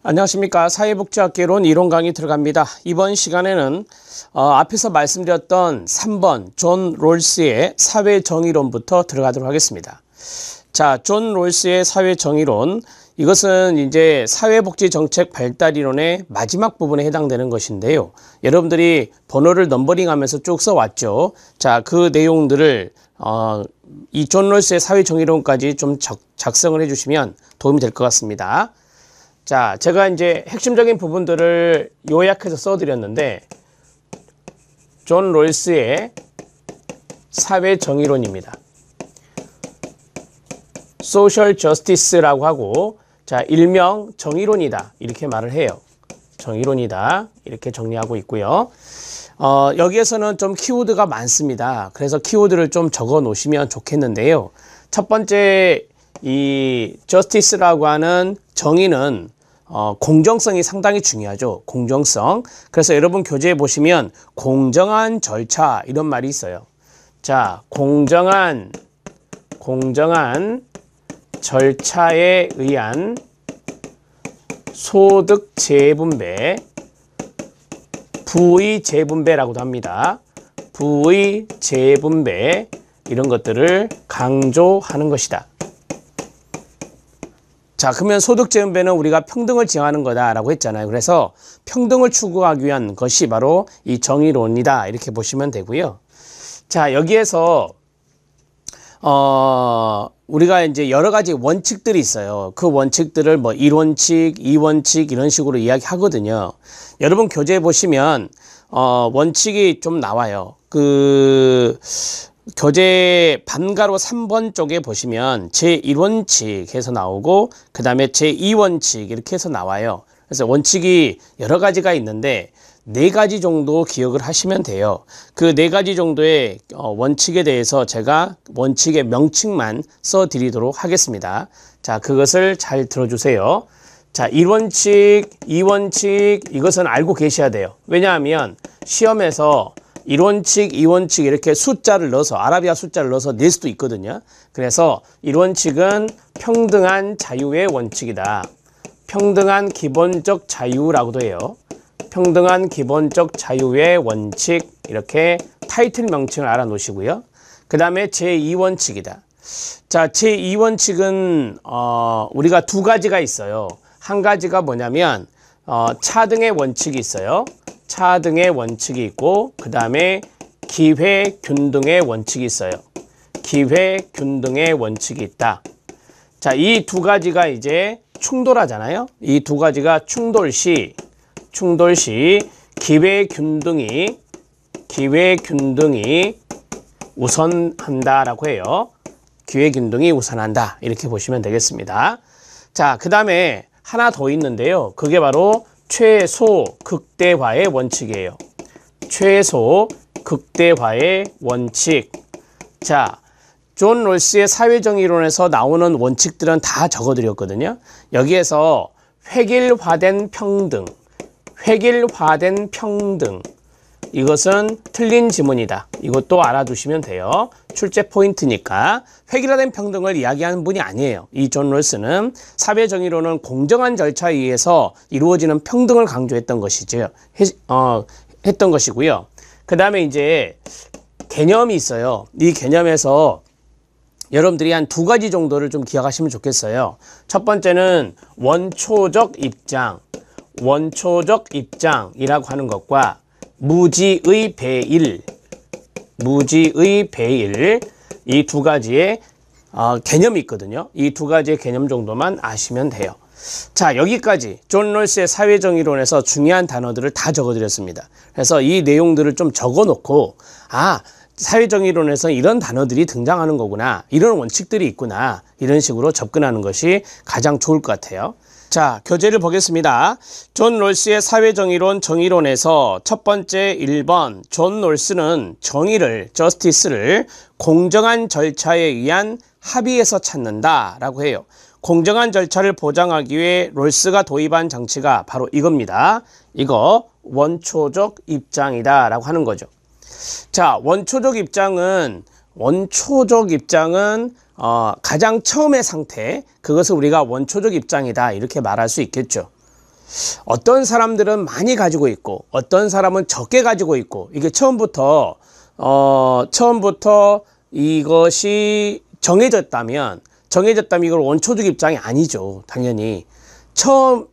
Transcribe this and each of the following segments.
안녕하십니까. 사회복지학개론 이론 강의 들어갑니다. 이번 시간에는 앞에서 말씀드렸던 3번 존 롤스의 사회정의론부터 들어가도록 하겠습니다. 자, 존 롤스의 사회정의론, 이것은 이제 사회복지정책 발달이론의 마지막 부분에 해당되는 것인데요. 여러분들이 번호를 넘버링하면서 쭉 써왔죠. 자, 그 내용들을 이 존 롤스의 사회정의론까지 좀 작성을 해주시면 도움이 될 것 같습니다. 자, 제가 이제 핵심적인 부분들을 요약해서 써드렸는데, 존 롤스의 사회정의론입니다. 소셜 저스티스라고 하고, 자, 일명 정의론이다 이렇게 말을 해요. 정의론이다 이렇게 정리하고 있고요. 여기에서는 좀 키워드가 많습니다. 그래서 키워드를 좀 적어 놓으시면 좋겠는데요. 첫 번째, 이 저스티스라고 하는 정의는 공정성이 상당히 중요하죠. 공정성. 그래서 여러분 교재에 보시면 공정한 절차 이런 말이 있어요. 자, 공정한 절차에 의한 소득 재분배, 부의 재분배라고도 합니다. 부의 재분배, 이런 것들을 강조하는 것이다. 자, 그러면 소득재분배는 우리가 평등을 지향하는 거다라고 했잖아요. 그래서 평등을 추구하기 위한 것이 바로 이 정의론이다 이렇게 보시면 되고요. 자, 여기에서 우리가 이제 여러 가지 원칙들이 있어요. 그 원칙들을 뭐 1원칙, 2원칙 이런 식으로 이야기하거든요. 여러분 교재에 보시면 원칙이 좀 나와요. 교재 반가로 3번 쪽에 보시면 제1원칙 해서 나오고, 그 다음에 제2원칙 이렇게 해서 나와요. 그래서 원칙이 여러 가지가 있는데 4가지 정도 기억을 하시면 돼요. 그 4가지 정도의 원칙에 대해서 제가 원칙의 명칭만 써드리도록 하겠습니다. 자, 그것을 잘 들어주세요. 자, 1원칙, 2원칙 이것은 알고 계셔야 돼요. 왜냐하면 시험에서 1원칙, 2원칙 이렇게 숫자를 넣어서, 아라비아 숫자를 넣어서 낼 수도 있거든요. 그래서 1원칙은 평등한 자유의 원칙이다. 평등한 기본적 자유라고도 해요. 평등한 기본적 자유의 원칙, 이렇게 타이틀 명칭을 알아놓으시고요. 그 다음에 제2원칙이다. 자, 제2원칙은 우리가 2가지가 있어요. 한 가지가 뭐냐면 차등의 원칙이 있어요. 차등의 원칙이 있고, 그 다음에 기회균등의 원칙이 있어요. 기회균등의 원칙이 있다. 자, 이 2가지가 이제 충돌하잖아요. 이 2가지가 충돌시 기회균등이 우선한다라고 해요. 기회균등이 우선한다 이렇게 보시면 되겠습니다. 자, 그 다음에 하나 더 있는데요. 그게 바로 최소 극대화의 원칙이에요. 최소 극대화의 원칙. 자, 존 롤스의 사회정의론에서 나오는 원칙들은 다 적어드렸거든요. 여기에서 획일화된 평등, 이것은 틀린 지문이다. 이것도 알아두시면 돼요. 출제 포인트니까. 획일화된 평등을 이야기하는 분이 아니에요. 이 존 롤스는 사회정의론은 공정한 절차에 의해서 이루어지는 평등을 강조했던 것이죠. 했던 것이고요. 그 다음에 이제 개념이 있어요. 이 개념에서 여러분들이 한 2가지 정도를 좀 기억하시면 좋겠어요. 첫 번째는 원초적 입장이라고 하는 것과 무지의 배일, 이 2가지의 개념이 있거든요. 이 2가지의 개념 정도만 아시면 돼요. 자, 여기까지 존 롤스의 사회정의론에서 중요한 단어들을 다 적어드렸습니다. 그래서 이 내용들을 좀 적어놓고, 사회정의론에서 이런 단어들이 등장하는 거구나, 이런 원칙들이 있구나, 이런 식으로 접근하는 것이 가장 좋을 것 같아요. 자, 교재를 보겠습니다. 존 롤스의 사회정의론 정의론에서 첫 번째 1번, 존 롤스는 저스티스를 공정한 절차에 의한 합의에서 찾는다 라고 해요. 공정한 절차를 보장하기 위해 롤스가 도입한 장치가 바로 이겁니다. 이거 원초적 입장이다 라고 하는 거죠. 자, 원초적 입장은 가장 처음의 상태, 그것을 우리가 원초적 입장이다 이렇게 말할 수 있겠죠. 어떤 사람들은 많이 가지고 있고 어떤 사람은 적게 가지고 있고 이게 처음부터 이것이 정해졌다면 이걸 원초적 입장이 아니죠. 당연히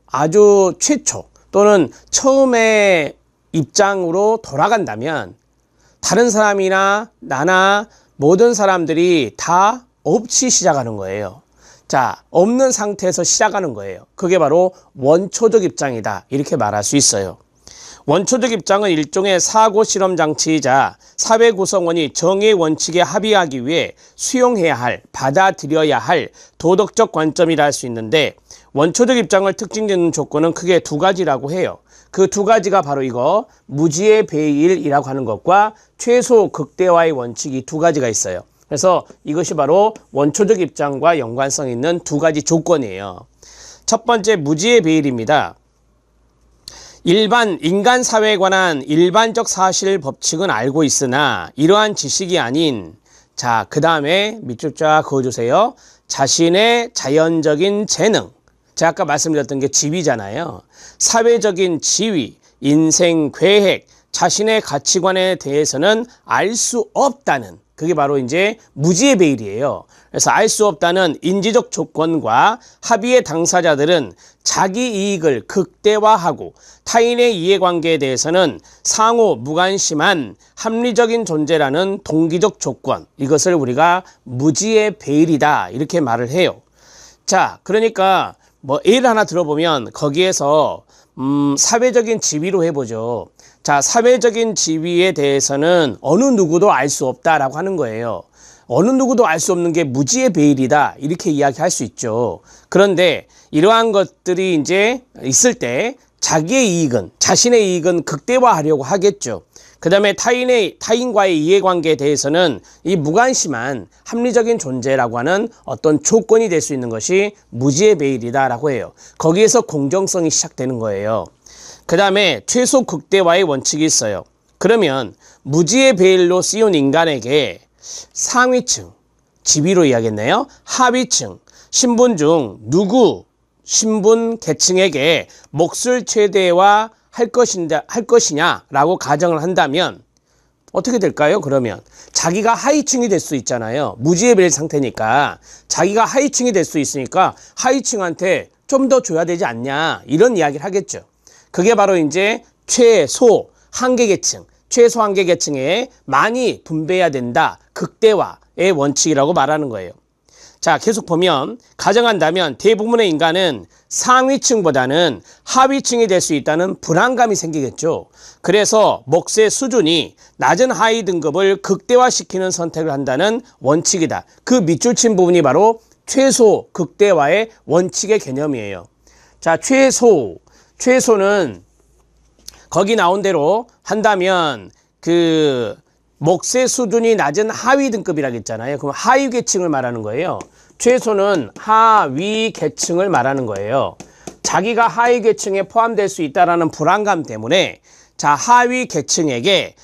아주 최초 또는 처음의 입장으로 돌아간다면 다른 사람이나 나나 모든 사람들이 다 없이 시작하는 거예요. 자, 없는 상태에서 시작하는 거예요. 그게 바로 원초적 입장이다, 이렇게 말할 수 있어요. 원초적 입장은 일종의 사고 실험 장치이자 사회 구성원이 정의 원칙에 합의하기 위해 수용해야 할, 받아들여야 할 도덕적 관점이라 할 수 있는데, 원초적 입장을 특징짓는 조건은 크게 두 가지라고 해요. 그 두 가지가 바로 이거 무지의 배일이라고 하는 것과 최소 극대화의 원칙이 두 가지가 있어요. 그래서 이것이 바로 원초적 입장과 연관성 있는 두 가지 조건이에요. 첫 번째, 무지의 배일입니다. 인간 사회에 관한 일반적 사실 법칙은 알고 있으나 이러한 지식이 아닌, 자, 그 다음에 밑줄 쫙 그어주세요. 자신의 자연적인 재능, 제가 아까 말씀드렸던 게 지위잖아요. 사회적인 지위, 인생 계획, 자신의 가치관에 대해서는 알 수 없다는, 그게 바로 이제 무지의 배일이에요. 그래서 알 수 없다는 인지적 조건과 합의의 당사자들은 자기 이익을 극대화하고 타인의 이해관계에 대해서는 상호 무관심한 합리적인 존재라는 동기적 조건, 이것을 우리가 무지의 배일이다, 이렇게 말을 해요. 자, 그러니까 뭐 예를 하나 들어보면 거기에서 사회적인 지위로 해보죠. 자, 사회적인 지위에 대해서는 어느 누구도 알 수 없다라고 하는 거예요. 어느 누구도 알 수 없는 게 무지의 배일이다, 이렇게 이야기할 수 있죠. 그런데 이러한 것들이 이제 있을 때 자기의 이익은, 자신의 이익은 극대화하려고 하겠죠. 그 다음에 타인과의 이해관계에 대해서는 이 무관심한 합리적인 존재라고 하는 어떤 조건이 될 수 있는 것이 무지의 배일이다라고 해요. 거기에서 공정성이 시작되는 거예요. 그 다음에 최소 극대화의 원칙이 있어요. 그러면 무지의 배일로 씌운 인간에게 상위층, 지위로 이야기했네요. 하위층, 신분 중 누구 신분 계층에게 몫을 최대화 할 것이냐라고 가정을 한다면 어떻게 될까요? 그러면 자기가 하위층이 될 수 있잖아요. 무지의 배일 상태니까 자기가 하위층이 될 수 있으니까 하위층한테 좀 더 줘야 되지 않냐, 이런 이야기를 하겠죠. 그게 바로 이제 최소 한계 계층에 많이 분배해야 된다, 극대화의 원칙이라고 말하는 거예요. 자, 계속 보면 가정한다면 대부분의 인간은 상위층보다는 하위층이 될 수 있다는 불안감이 생기겠죠. 그래서 몫의 수준이 낮은 하위 등급을 극대화시키는 선택을 한다는 원칙이다. 그 밑줄 친 부분이 바로 최소 극대화의 원칙의 개념이에요. 자, 최소는 거기 나온 대로 한다면 그 몫의 수준이 낮은 하위 등급이라고 했잖아요. 그럼 하위 계층을 말하는 거예요. 최소는 하위 계층을 말하는 거예요. 자기가 하위 계층에 포함될 수 있다는 불안감 때문에, 자, 하위 계층에게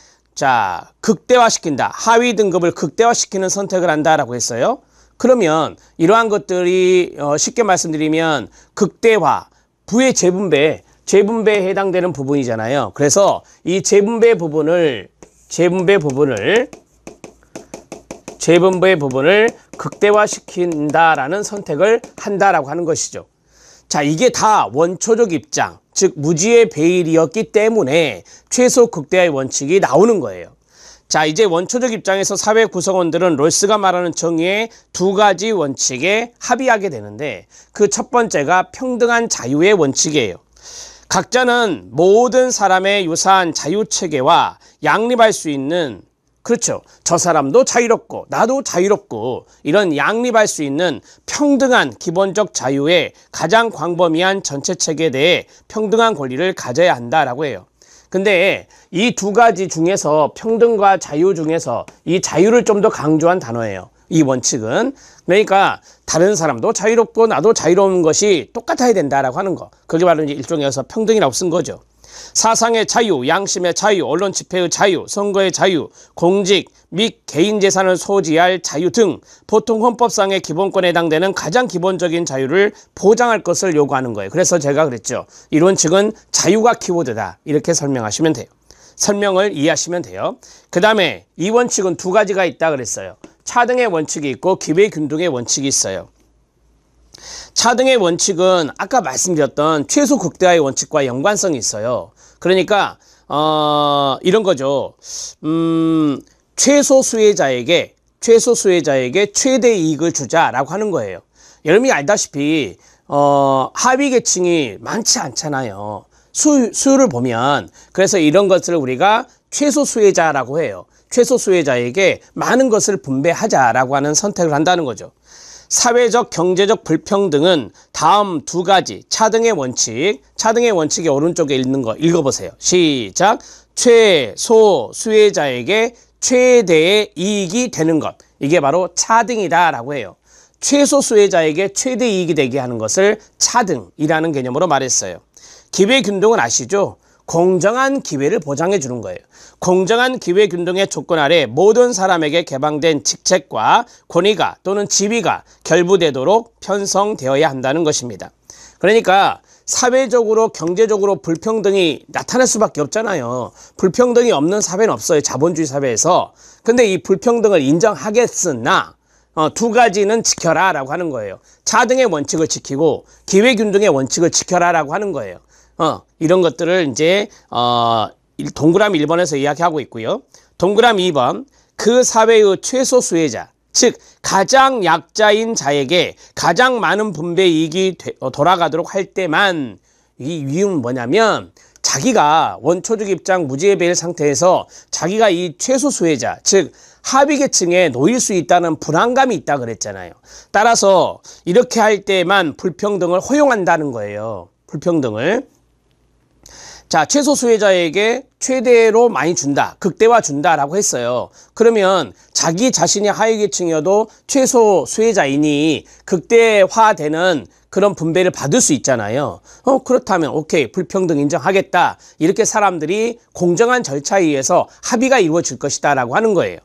극대화시킨다, 하위 등급을 극대화시키는 선택을 한다라고 했어요. 그러면 이러한 것들이 쉽게 말씀드리면 극대화, 부의 재분배에 해당되는 부분이잖아요. 그래서 이 재분배 부분을 극대화시킨다라는 선택을 한다라고 하는 것이죠. 자, 이게 다 원초적 입장, 즉 무지의 배일이었기 때문에 최소 극대화의 원칙이 나오는 거예요. 자, 이제 원초적 입장에서 사회 구성원들은 롤스가 말하는 정의의 두 가지 원칙에 합의하게 되는데, 그 첫 번째가 평등한 자유의 원칙이에요. 각자는 모든 사람의 유사한 자유체계와 양립할 수 있는, 그렇죠, 저 사람도 자유롭고 나도 자유롭고 이런 양립할 수 있는 평등한 기본적 자유의 가장 광범위한 전체 체계에 대해 평등한 권리를 가져야 한다라고 해요. 근데 이 두 가지 중에서, 평등과 자유 중에서 이 자유를 좀 더 강조한 단어예요. 이 원칙은. 그러니까 다른 사람도 자유롭고 나도 자유로운 것이 똑같아야 된다라고 하는 거. 그게 바로 이제 일종의 평등이라고 쓴 거죠. 사상의 자유, 양심의 자유, 언론 집회의 자유, 선거의 자유, 공직 및 개인 재산을 소지할 자유 등 보통 헌법상의 기본권에 해당되는 가장 기본적인 자유를 보장할 것을 요구하는 거예요. 그래서 제가 그랬죠. 이 원칙은 자유가 키워드다. 이렇게 설명하시면 돼요. 설명을 이해하시면 돼요. 그 다음에 이 원칙은 두 가지가 있다 그랬어요. 차등의 원칙이 있고 기회균등의 원칙이 있어요. 차등의 원칙은 아까 말씀드렸던 최소 극대화의 원칙과 연관성이 있어요. 그러니까 이런 거죠. 최소 수혜자에게 최대 이익을 주자라고 하는 거예요. 여러분이 알다시피 하위 계층이 많지 않잖아요. 수를 보면. 그래서 이런 것을 우리가 최소 수혜자라고 해요. 최소 수혜자에게 많은 것을 분배하자라고 하는 선택을 한다는 거죠. 사회적, 경제적 불평등은 다음 두 가지 차등의 원칙이 오른쪽에 있는 거 읽어보세요. 시작. 최소 수혜자에게 최대의 이익이 되는 것. 이게 바로 차등이다라고 해요. 최소 수혜자에게 최대 이익이 되게 하는 것을 차등이라는 개념으로 말했어요. 기회균등은 아시죠? 공정한 기회를 보장해 주는 거예요. 공정한 기회균등의 조건 아래 모든 사람에게 개방된 직책과 권위가 또는 지위가 결부되도록 편성되어야 한다는 것입니다. 그러니까 사회적으로 경제적으로 불평등이 나타날 수밖에 없잖아요. 불평등이 없는 사회는 없어요. 자본주의 사회에서. 근데 이 불평등을 인정하겠으나 두 가지는 지켜라 라고 하는 거예요. 차등의 원칙을 지키고 기회균등의 원칙을 지켜라 라고 하는 거예요. 이런 것들을 이제 동그라미 1번에서 이야기하고 있고요. 동그라미 2번, 그 사회의 최소 수혜자, 즉 가장 약자인 자에게 가장 많은 분배 이익이 돌아가도록 할 때만, 이 이유는 뭐냐면 자기가 원초적 입장 무지의 상태에서 자기가 이 최소 수혜자, 즉 하위 계층에 놓일 수 있다는 불안감이 있다 그랬잖아요. 따라서 이렇게 할 때만 불평등을 허용한다는 거예요. 불평등을. 자, 최소 수혜자에게 최대로 많이 준다, 극대화 준다라고 했어요. 그러면 자기 자신이 하위 계층이어도 최소 수혜자이니 극대화되는 그런 분배를 받을 수 있잖아요. 그렇다면 오케이, 불평등 인정하겠다. 이렇게 사람들이 공정한 절차에 의해서 합의가 이루어질 것이다 라고 하는 거예요.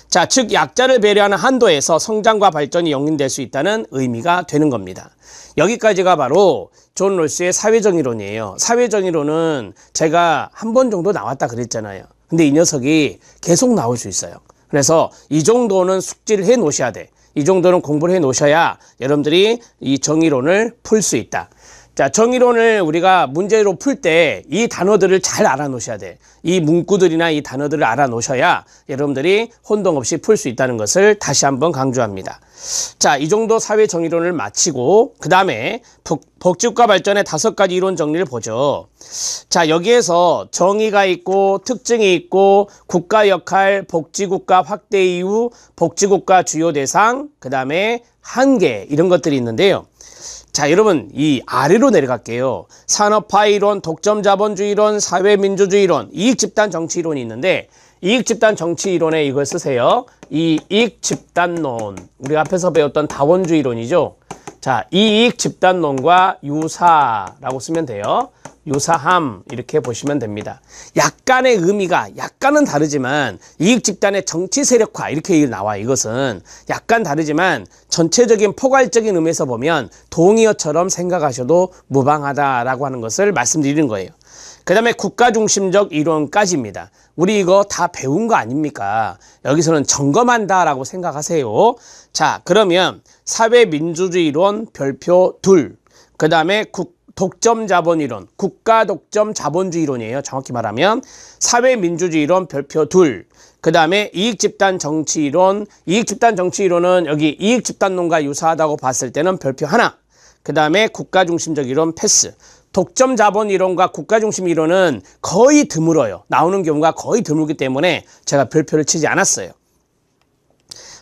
자, 즉 약자를 배려하는 한도에서 성장과 발전이 영위될 수 있다는 의미가 되는 겁니다. 여기까지가 바로 존 롤스의 사회정의론이에요. 사회정의론은 제가 한 번 정도 나왔다 그랬잖아요. 근데 이 녀석이 계속 나올 수 있어요. 그래서 이 정도는 숙지를 해 놓으셔야 돼. 이 정도는 공부를 해 놓으셔야 여러분들이 이 정의론을 풀 수 있다. 자, 정의론을 우리가 문제로 풀 때 이 단어들을 잘 알아 놓으셔야 돼. 이 문구들이나 이 단어들을 알아 놓으셔야 여러분들이 혼동 없이 풀 수 있다는 것을 다시 한번 강조합니다. 자, 이 정도 사회 정의론을 마치고 그 다음에 복지국가 발전의 5가지 이론 정리를 보죠. 자, 여기에서 정의가 있고 특징이 있고 국가 역할, 복지국가 확대 이후, 복지국가 주요 대상, 그 다음에 한계, 이런 것들이 있는데요. 자, 여러분 이 아래로 내려갈게요. 산업화 이론, 독점자본주의 이론, 사회민주주의 이론, 이익집단 정치 이론이 있는데, 이익집단 정치 이론에 이걸 쓰세요. 이익집단론, 우리가 앞에서 배웠던 다원주의 이론이죠. 자, 이익집단론과 유사라고 쓰면 돼요. 유사함, 이렇게 보시면 됩니다. 약간의 의미가 약간은 다르지만 이익집단의 정치 세력화, 이렇게 나와. 이것은 약간 다르지만 전체적인 포괄적인 의미에서 보면 동의어처럼 생각하셔도 무방하다라고 하는 것을 말씀드리는 거예요. 그 다음에 국가중심적 이론까지입니다. 우리 이거 다 배운 거 아닙니까? 여기서는 점검한다라고 생각하세요. 자, 그러면 사회민주주의 이론 별표 2, 그 다음에 독점자본이론, 국가독점자본주의론이에요. 정확히 말하면 사회민주주의 이론 별표 2, 그 다음에 이익집단정치이론, 이익집단정치이론은 여기 이익집단론과 유사하다고 봤을 때는 별표 1, 그 다음에 국가중심적 이론 패스. 독점자본이론과 국가중심 이론은 거의 드물어요. 나오는 경우가 거의 드물기 때문에 제가 별표를 치지 않았어요.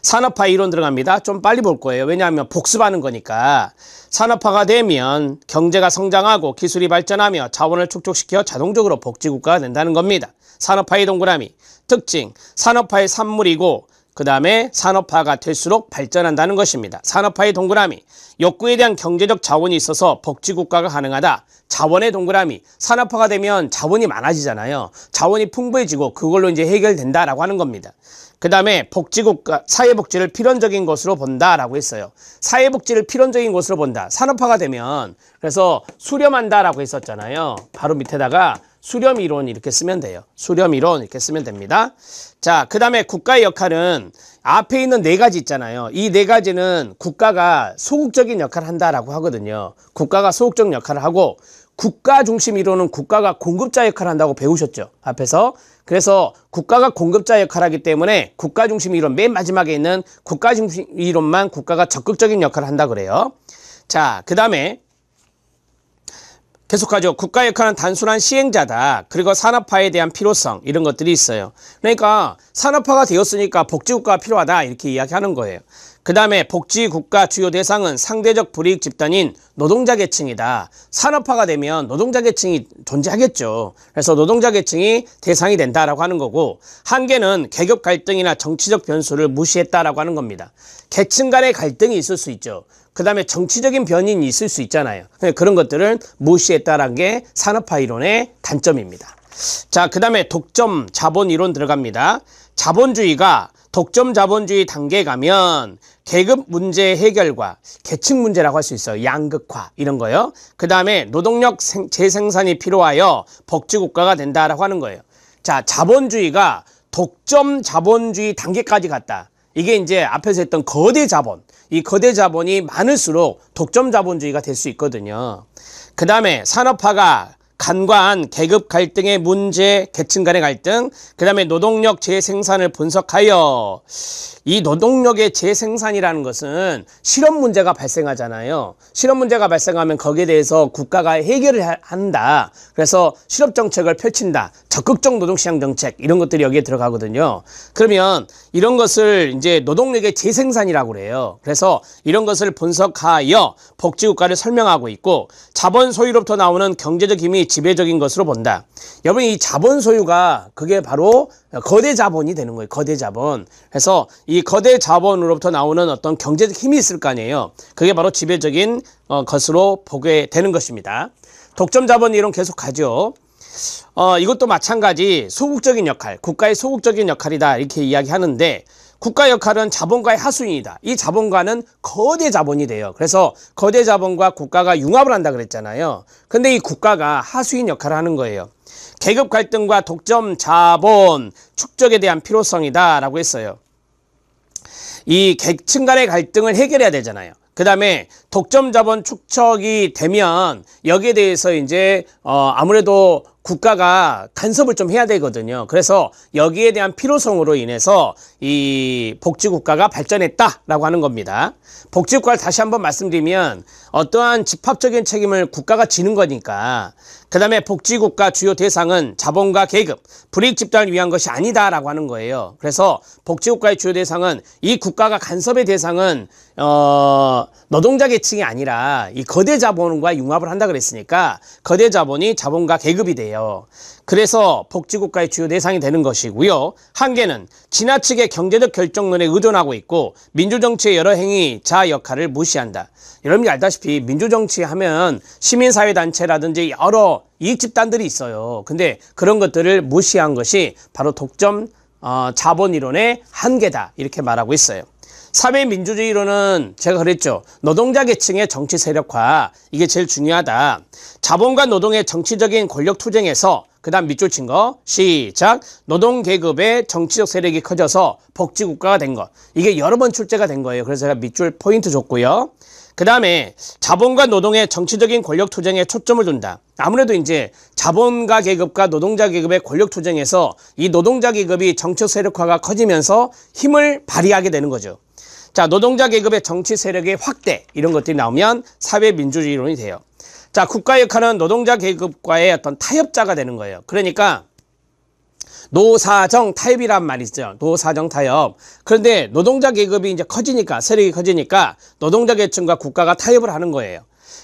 산업화 이론 들어갑니다. 좀 빨리 볼 거예요. 왜냐하면 복습하는 거니까. 산업화가 되면 경제가 성장하고 기술이 발전하며 자원을 축적시켜 자동적으로 복지국가가 된다는 겁니다. 산업화의 동그라미. 특징, 산업화의 산물이고 그 다음에 산업화가 될수록 발전한다는 것입니다. 산업화의 동그라미, 욕구에 대한 경제적 자원이 있어서 복지국가가 가능하다. 자원의 동그라미, 산업화가 되면 자원이 많아지잖아요. 자원이 풍부해지고 그걸로 이제 해결된다라고 하는 겁니다. 그 다음에 복지국가, 사회복지를 필연적인 것으로 본다라고 했어요. 사회복지를 필연적인 것으로 본다. 산업화가 되면, 그래서 수렴한다라고 했었잖아요. 바로 밑에다가 수렴이론 이렇게 쓰면 돼요. 수렴이론 이렇게 쓰면 됩니다. 자, 그 다음에 국가의 역할은 앞에 있는 네 가지 있잖아요. 이 네 가지는 국가가 소극적인 역할을 한다라고 하거든요. 국가가 소극적 역할을 하고, 국가 중심 이론은 국가가 공급자 역할을 한다고 배우셨죠, 앞에서. 그래서 국가가 공급자 역할을 하기 때문에 국가 중심 이론, 맨 마지막에 있는 국가 중심 이론만 국가가 적극적인 역할을 한다 그래요. 자, 그 다음에 계속하죠. 국가 역할은 단순한 시행자다. 그리고 산업화에 대한 필요성, 이런 것들이 있어요. 그러니까 산업화가 되었으니까 복지국가가 필요하다, 이렇게 이야기하는 거예요. 그 다음에 복지국가 주요 대상은 상대적 불이익 집단인 노동자 계층이다. 산업화가 되면 노동자 계층이 존재하겠죠. 그래서 노동자 계층이 대상이 된다라고 하는 거고, 한계는 계급 갈등이나 정치적 변수를 무시했다라고 하는 겁니다. 계층 간의 갈등이 있을 수 있죠. 그 다음에 정치적인 변인이 있을 수 있잖아요. 그런 것들을 무시했다라는 게 산업화 이론의 단점입니다. 자, 그 다음에 독점 자본 이론 들어갑니다. 자본주의가 독점 자본주의 단계에 가면 계급 문제 해결과 계층 문제라고 할 수 있어요. 양극화 이런 거요. 그 다음에 노동력 재생산이 필요하여 복지국가가 된다라고 하는 거예요. 자, 자본주의가 독점 자본주의 단계까지 갔다. 이게 이제 앞에서 했던 거대 자본, 이 거대 자본이 많을수록 독점 자본주의가 될 수 있거든요. 그 다음에 산업화가 간과한 계급 갈등의 문제, 계층 간의 갈등, 그 다음에 노동력 재생산을 분석하여, 이 노동력의 재생산이라는 것은 실업 문제가 발생하잖아요. 실업 문제가 발생하면 거기에 대해서 국가가 해결을 한다. 그래서 실업 정책을 펼친다. 적극적 노동시장 정책, 이런 것들이 여기에 들어가거든요. 그러면 이런 것을 이제 노동력의 재생산이라고 그래요. 그래서 이런 것을 분석하여 복지국가를 설명하고 있고, 자본 소유로부터 나오는 경제적 힘이 지배적인 것으로 본다. 여러분, 이 자본 소유가 그게 바로 거대 자본이 되는 거예요. 거대 자본. 그래서 이 거대 자본으로부터 나오는 어떤 경제적 힘이 있을 거 아니에요. 그게 바로 지배적인 것으로 보게 되는 것입니다. 독점 자본 이론 계속 가죠. 이것도 마찬가지 소극적인 역할, 국가의 소극적인 역할이다, 이렇게 이야기하는데, 국가 역할은 자본가의 하수인이다. 이 자본가는 거대 자본이 돼요. 그래서 거대 자본과 국가가 융합을 한다 그랬잖아요. 근데 이 국가가 하수인 역할을 하는 거예요. 계급 갈등과 독점 자본 축적에 대한 필요성이다 라고 했어요. 이 계층 간의 갈등을 해결해야 되잖아요. 그 다음에 독점 자본 축적이 되면 여기에 대해서 이제 아무래도 국가가 간섭을 좀 해야 되거든요. 그래서 여기에 대한 필요성으로 인해서 이 복지국가가 발전했다라고 하는 겁니다. 복지국가를 다시 한번 말씀드리면 어떠한 집합적인 책임을 국가가 지는 거니까. 그 다음에 복지국가 주요 대상은 자본과 계급, 불이익 집단을 위한 것이 아니다라고 하는 거예요. 그래서 복지국가의 주요 대상은, 이 국가가 간섭의 대상은 노동자 계층이 아니라 이 거대 자본과 융합을 한다 그랬으니까 거대 자본이 자본과 계급이 돼요. 그래서 복지국가의 주요 대상이 되는 것이고요. 한계는 지나치게 경제적 결정론에 의존하고 있고 민주정치의 여러 행위, 자 역할을 무시한다. 여러분이 알다시피 민주정치 하면 시민사회단체라든지 여러 이익집단들이 있어요. 근데 그런 것들을 무시한 것이 바로 독점 자본이론의 한계다, 이렇게 말하고 있어요. 사회민주주의론은 제가 그랬죠. 노동자 계층의 정치 세력화, 이게 제일 중요하다. 자본과 노동의 정치적인 권력 투쟁에서, 그 다음 밑줄 친 거, 시작. 노동계급의 정치적 세력이 커져서 복지국가가 된 것. 이게 여러 번 출제가 된 거예요. 그래서 제가 밑줄 포인트 줬고요. 그 다음에 자본과 노동의 정치적인 권력 투쟁에 초점을 둔다. 아무래도 이제 자본가 계급과 노동자 계급의 권력 투쟁에서 이 노동자 계급이 정치적 세력화가 커지면서 힘을 발휘하게 되는 거죠. 자, 노동자 계급의 정치 세력의 확대, 이런 것들이 나오면 사회민주주의론이 돼요. 자, 국가 역할은 노동자 계급과의 어떤 타협자가 되는 거예요. 그러니까 노사정 타협이란 말이 있죠. 노사정 타협. 그런데 노동자 계급이 이제 커지니까, 세력이 커지니까 노동자 계층과 국가가 타협을 하는 거예요.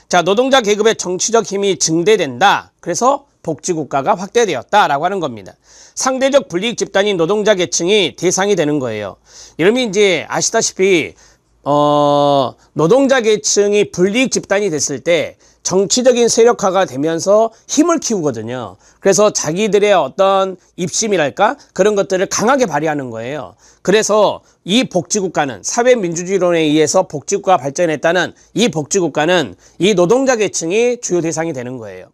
자, 노동자 계급의 정치적 힘이 증대된다. 그래서 복지국가가 확대되었다라고 하는 겁니다. 상대적 불이익 집단인 노동자 계층이 대상이 되는 거예요. 여러분이 이제 아시다시피 노동자 계층이 불이익 집단이 됐을 때 정치적인 세력화가 되면서 힘을 키우거든요. 그래서 자기들의 어떤 입심이랄까 그런 것들을 강하게 발휘하는 거예요. 그래서 이 복지국가는 사회민주주의론에 의해서 복지국가가 발전했다는 이 복지국가는 이 노동자 계층이 주요 대상이 되는 거예요.